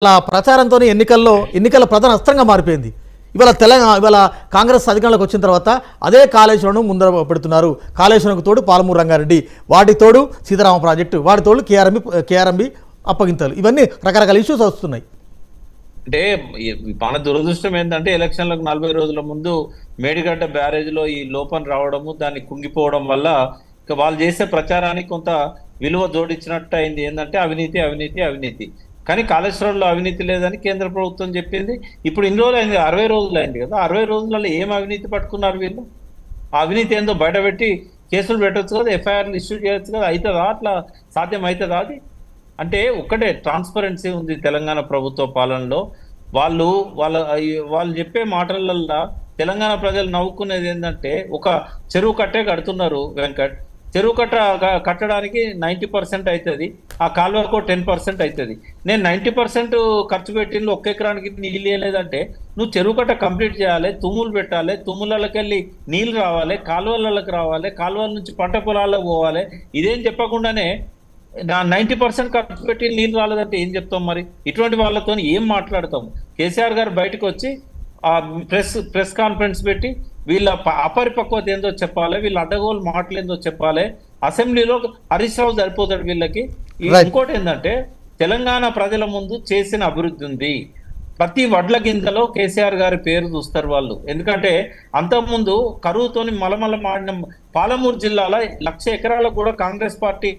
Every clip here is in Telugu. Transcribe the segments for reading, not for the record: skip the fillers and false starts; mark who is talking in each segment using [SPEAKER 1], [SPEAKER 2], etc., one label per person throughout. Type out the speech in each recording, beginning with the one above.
[SPEAKER 1] అలా ప్రచారంతో ఎన్నికల ప్రధాన అస్త్రంగా మారిపోయింది. ఇవాళ కాంగ్రెస్ అధికారంలోకి వచ్చిన తర్వాత అదే కాళేశ్వరం ముందర పెడుతున్నారు. కాళేశ్వరంకు తోడు పాలమూరు రంగారెడ్డి, వాటి తోడు సీతారామ ప్రాజెక్టు, వాటి తోడు కేఆర్ఎంబి అప్పగింతలు, ఇవన్నీ రకరకాల ఇష్యూస్ వస్తున్నాయి.
[SPEAKER 2] అంటే మన దురదృష్టం ఏంటంటే ఎలక్షన్లకు 40 రోజుల ముందు మేడిగడ్డ బ్యారేజ్లో ఈ లోపం రావడము, దాన్ని కుంగిపోవడం వల్ల వాళ్ళు చేసే ప్రచారానికి కొంత విలువ జోడించినట్టు అయింది. ఏంటంటే అవినీతి అవినీతి అవినీతి. కానీ కాళేశ్వరంలో అవినీతి లేదని కేంద్ర ప్రభుత్వం చెప్పింది. ఇప్పుడు ఇన్ని రోజులు అయింది, 60 రోజులు అయింది కదా. 60 రోజులలో ఏం అవినీతి పట్టుకున్నారు వీళ్ళు? ఆ అవినీతి ఏందో బయటపెట్టి కేసులు పెట్టవచ్చు కదా, ఎఫ్ఐఆర్లు ఇష్యూ చేయొచ్చు కదా. అవుతుందా? అట్లా సాధ్యం అవుతుందా? అది అంటే ఒక్కటే ట్రాన్స్పరెన్సీ ఉంది తెలంగాణ ప్రభుత్వ పాలనలో. వాళ్ళు చెప్పే మాటలల్లో తెలంగాణ ప్రజలు నవ్వుకునేది ఏంటంటే, ఒక చెరువు కట్టే కడుతున్నారు వెంకట్. చెరువు కట్టడానికి 90% అవుతుంది, ఆ కాలువకు 10% అవుతుంది. నేను 90% ఖర్చు పెట్టింది, 1 ఎకరానికి నీళ్ళు వేయలేదంటే నువ్వు చెరువు కట్ట కంప్లీట్ చేయాలి, తుమ్ములు పెట్టాలి, తుమ్ములకి వెళ్ళి నీళ్ళు రావాలి, కాలువలకి రావాలి, కాలువల నుంచి పంట పొలాలకు పోవాలి. ఇదేం చెప్పకుండానే 90% ఖర్చు పెట్టి నీళ్ళు రాలేదంటే ఏం చెప్తాం? మరి ఇటువంటి వాళ్ళతో ఏం మాట్లాడతాం? కేసీఆర్ గారు బయటకు వచ్చి ఆ ప్రెస్ కాన్ఫరెన్స్ పెట్టి వీళ్ళ అపరిపక్వత ఏందో చెప్పాలి, వీళ్ళ అడ్డగోలు మాటలు ఏందో చెప్పాలి. అసెంబ్లీలో హరీష్ రావు సరిపోతాడు వీళ్ళకి. ఇంకోటి ఏంటంటే, తెలంగాణ ప్రజల ముందు చేసిన అభివృద్ధి ఉంది. ప్రతి వడ్ల గింజలో కేసీఆర్ గారి పేరు చూస్తారు వాళ్ళు. ఎందుకంటే అంతకుముందు కరువుతోని మలమల మాడిన పాలమూరు జిల్లాలో 1,00,000 ఎకరాలకు కూడా కాంగ్రెస్ పార్టీ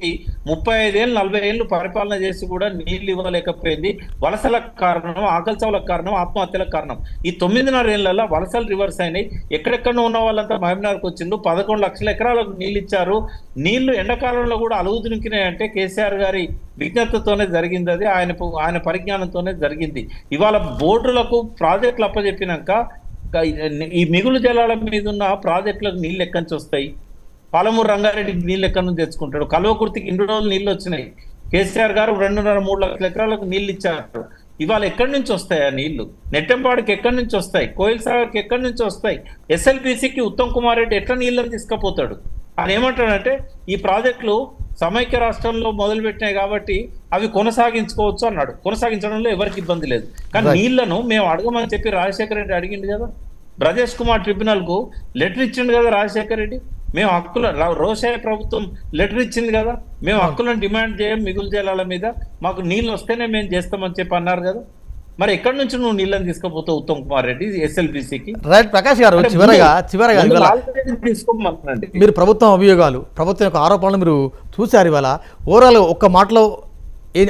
[SPEAKER 2] 35 ఏళ్ళు 40 ఏళ్ళు పరిపాలన చేసి కూడా నీళ్లు ఇవ్వలేకపోయింది. వలసలకు కారణం, ఆకలి చావులకు కారణం, ఆత్మహత్యలకు కారణం. ఈ 9.5 ఏళ్లలో వలసలు రివర్స్ అయినాయి. ఎక్కడెక్కడో ఉన్న వాళ్ళంతా మహబూబ్నగర్కి వచ్చిండు. 11 లక్షల ఎకరాలకు నీళ్ళు ఇచ్చారు. నీళ్లు ఎండాకాలంలో కూడా అలుగు దునికినాయంటే కేసీఆర్ గారి విజ్ఞతతోనే జరిగింది. అది ఆయన పరిజ్ఞానంతోనే జరిగింది. ఇవాళ బోర్డులకు ప్రాజెక్టులు అప్పచెప్పినాక ఈ మిగులు జలాల మీద ఉన్న ప్రాజెక్టులకు నీళ్ళు ఎక్కడి నుంచి వస్తాయి? పాలమూరు రంగారెడ్డికి నీళ్ళు ఎక్కడి నుంచి తెచ్చుకుంటాడు? కల్వకుర్తికి 2 రోజులు నీళ్ళు వచ్చినాయి. కేసీఆర్ గారు 2.5-3 లక్షల ఎకరాలకు నీళ్ళు ఇచ్చారు. ఇవాళ ఎక్కడి నుంచి వస్తాయి ఆ నీళ్లు? నెట్టెంపాడికి ఎక్కడి నుంచి వస్తాయి? కోయిల్ సాగర్కి ఎక్కడి నుంచి వస్తాయి? ఎస్ఎల్బీసీకి ఉత్తమ్ కుమార్ రెడ్డి ఎట్లా నీళ్ళని తీసుకుపోతాడు? ఆయన ఏమంటాడంటే, ఈ ప్రాజెక్టులు సమైక్య రాష్ట్రంలో మొదలుపెట్టినాయి కాబట్టి అవి కొనసాగించుకోవచ్చు అన్నాడు. కొనసాగించడంలో ఎవరికి ఇబ్బంది లేదు. కానీ నీళ్లను మేము అడగమని చెప్పి రాజశేఖర రెడ్డి అడిగిండు కదా. బ్రజేష్ కుమార్ ట్రిబ్యునల్ కు లెటర్ ఇచ్చిండు కదా రాజశేఖర రెడ్డి. మేము రోషయ్య ప్రభుత్వం లెటర్ ఇచ్చింది కదా, మేము హక్కులను డిమాండ్ చేయం మిగులు జలాల మీద, మాకు నీళ్ళు వస్తేనే మేము చేస్తామని చెప్పి అన్నారు కదా. మరి ఎక్కడి నుంచి నువ్వు నీళ్ళని తీసుకుపోతావు ఉత్తమ్ కుమార్ రెడ్డి ఎస్ఎల్బీసీకి?
[SPEAKER 1] రైట్ ప్రకాష్ గారు, చివరగా మీరు ప్రభుత్వం అభియోగాలు, ప్రభుత్వం యొక్క ఆరోపణలు మీరు చూశారు. ఇవాళ ఓవరాల్ ఒక్క మాటలో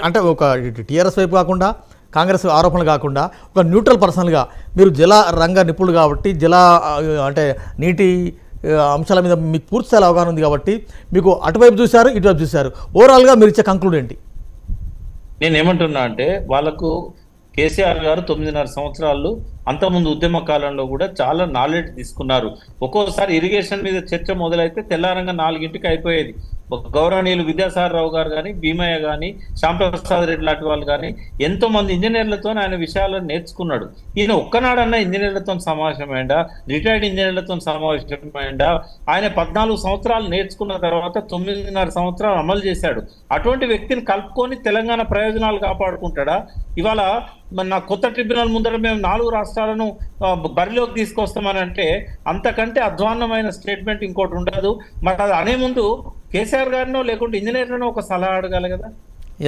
[SPEAKER 1] అంటే ఒక టీఆర్ఎస్ వైపు కాకుండా, కాంగ్రెస్ ఆరోపణలు కాకుండా, ఒక న్యూట్రల్ పర్సన్గా మీరు జల రంగ నిపుణులు కాబట్టి, అంటే నీటి అంశాల మీద మీకు పూర్తిస్థాయి అవగాహన ఉంది కాబట్టి మీకు అటువైపు చూశారు, ఇటువైపు చూశారు. ఓవరాల్గా మీరు ఇచ్చే కంక్లూడ్ ఏంటి?
[SPEAKER 2] నేనేమంటున్నా అంటే, వాళ్ళకు కేసీఆర్ గారు 9.5 సంవత్సరాలు అంతకుముందు ఉద్యమ కాలంలో కూడా చాలా నాలెడ్జ్ తీసుకున్నారు. ఒక్కోసారి ఇరిగేషన్ మీద చర్చ మొదలైతే తెల్లారంగా 4ంటికి అయిపోయేది. గౌరవనీయులు విద్యాసాగర్ రావు గారు కానీ, భీమయ్య కానీ, శ్యాంప్రసాద్ రెడ్డి లాంటి వాళ్ళు కానీ ఎంతో మంది ఇంజనీర్లతో ఆయన విషయాలను నేర్చుకున్నాడు. ఈయన ఒక్కనాడన్నా ఇంజనీర్లతో సమావేశమైందా? రిటైర్డ్ ఇంజనీర్లతో సమావేశమైందా? ఆయన 14 సంవత్సరాలు నేర్చుకున్న తర్వాత 9.5 సంవత్సరాలు అమలు చేశాడు. అటువంటి వ్యక్తిని కలుపుకొని తెలంగాణ ప్రయోజనాలు కాపాడుకుంటాడా? ఇవాళ నా కొత్త ట్రిబ్యునల్ ముందర మేము 4 రాష్ట్రాలను బరిలోకి తీసుకొస్తామని అంటే అంతకంటే అధ్వాన్నమైన స్టేట్మెంట్ ఇంకోటి ఉండదు. మరి అది అనే ముందు కేసీఆర్ గారినో లేకుంటే ఇంజనీర్లను ఒక సలహా అడగాలి కదా.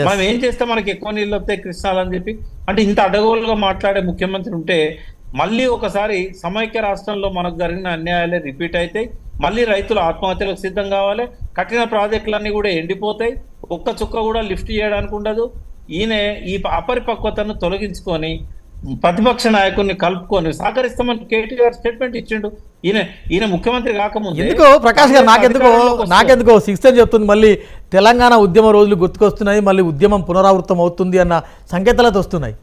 [SPEAKER 2] మనం ఏం చేస్తే మనకి ఎక్కువ నీళ్ళు వస్తాయి కృష్ణాలని చెప్పి అంటే ఇంత అడ్డగోలుగా మాట్లాడే ముఖ్యమంత్రి ఉంటే మళ్ళీ ఒకసారి సమైక్య రాష్ట్రంలో మనకు జరిగిన అన్యాయాలే రిపీట్ అవుతాయి. మళ్ళీ రైతులు ఆత్మహత్యలకు సిద్ధం కావాలి. కట్టిన ప్రాజెక్టులన్నీ కూడా ఎండిపోతాయి. ఒక్క చుక్క కూడా లిఫ్ట్ చేయడానికి ఉండదు. ఈయన ఈ అపరిపక్వతను తొలగించుకొని ప్రతిపక్ష నాయకుడిని కలుపుకొని సహకరిస్తామని కేటీఆర్ స్టేట్మెంట్ ఇచ్చిండు. ఈయన ముఖ్యమంత్రి కాకముందు
[SPEAKER 1] ఎందుకో ప్రకాష్ గారు నాకెందుకో 6th అని చెప్తుంది. మళ్ళీ తెలంగాణ ఉద్యమ రోజులు గుర్తుకొస్తున్నాయి, మళ్ళీ ఉద్యమం పునరావృతం అవుతుంది అన్న సంకేతాలతో వస్తున్నాయి.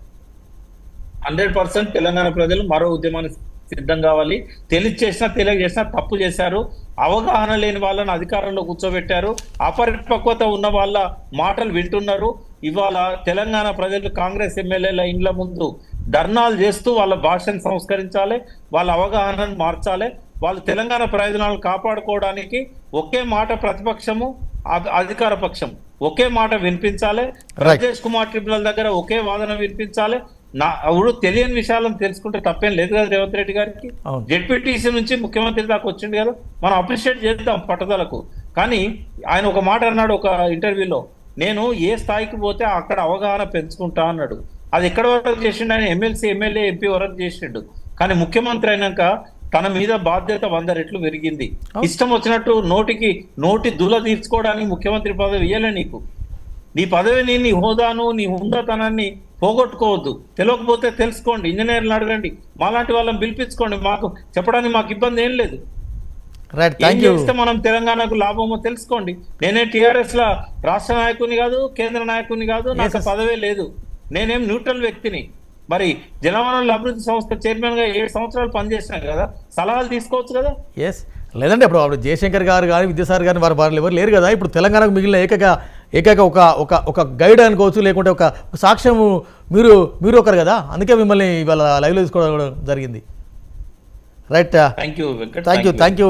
[SPEAKER 2] 100% తెలంగాణ ప్రజలు మరో ఉద్యమాన్ని సిద్ధం కావాలి. తెలియజేసినా తప్పు చేశారు. అవగాహన లేని వాళ్ళని అధికారంలో కూర్చోబెట్టారు. అపరిపక్వత ఉన్న వాళ్ళ మాటలు వింటున్నారు. ఇవాళ తెలంగాణ ప్రజలు కాంగ్రెస్ ఎమ్మెల్యేల ఇండ్ల ముందు ధర్నాలు చేస్తూ వాళ్ళ భాషను సంస్కరించాలి, వాళ్ళ అవగాహనను మార్చాలి. వాళ్ళు తెలంగాణ ప్రయోజనాలను కాపాడుకోవడానికి ఒకే మాట ప్రతిపక్షము అధికార పక్షం ఒకే మాట వినిపించాలి. రాజేష్ కుమార్ ట్రిబ్యునల్ దగ్గర ఒకే వాదన వినిపించాలి. ఇప్పుడు తెలియని విషయాలను తెలుసుకుంటే తప్పేం లేదు కదా రేవంత్ రెడ్డి గారికి. జెడ్పీటీసీ నుంచి ముఖ్యమంత్రి దాకా వచ్చింది కదా, మనం అప్రిషియేట్ చేద్దాం పట్టుదలకు. కానీ ఆయన ఒక మాట అన్నాడు ఒక ఇంటర్వ్యూలో, నేను ఏ స్థాయికి పోతే అక్కడ అవగాహన పెంచుకుంటా అన్నాడు. అది ఎక్కడ వరకు చేసిండు? ఆయన ఎమ్మెల్సీ ఎమ్మెల్యే ఎంపీ వరకు చేసిండు. కానీ ముఖ్యమంత్రి అయినాక తన మీద బాధ్యత 100 రెట్లు పెరిగింది. ఇష్టం వచ్చినట్టు నోటి దుల తీర్చుకోవడానికి ముఖ్యమంత్రి పదవి ఇయ్యలే నీకు. నీ పదవిని, నీ హోదాను, నీ హుందాతనాన్ని పోగొట్టుకోవద్దు. తెలియకపోతే తెలుసుకోండి, ఇంజనీర్లు అడగండి, మాలాంటి వాళ్ళని పిలిపించుకోండి, మాకు చెప్పడానికి మాకు ఇబ్బంది ఏం లేదు. ఏం చేస్తే మనం తెలంగాణకు లాభమో తెలుసుకోండి. నేనే టిఆర్ఎస్ లా రాష్ట్ర నాయకుని కాదు, కేంద్ర నాయకుని కాదు, నాకు పదవే లేదు. నేనేం న్యూట్రల్ వ్యక్తిని. మరి జలవనరుల అభివృద్ధి సంస్థ చైర్మన్ గా 7 సంవత్సరాలు పనిచేసినా కదా, సలహాలు తీసుకోవచ్చు కదా.
[SPEAKER 1] ఎస్ లేదంటే అప్పుడు జయశంకర్ గారు కానీ విద్యాసాగర్ గారిని వారు ఎవరు లేరు కదా. ఇప్పుడు తెలంగాణకు మిగిలిన ఏకైక ఒక గైడ్ అనుకోవచ్చు, లేకుంటే ఒక సాక్ష్యము మీరు ఒకరు కదా. అందుకే మిమ్మల్ని ఇవాళ లైవ్లో తీసుకోవడం జరిగింది. Right,
[SPEAKER 2] thank you.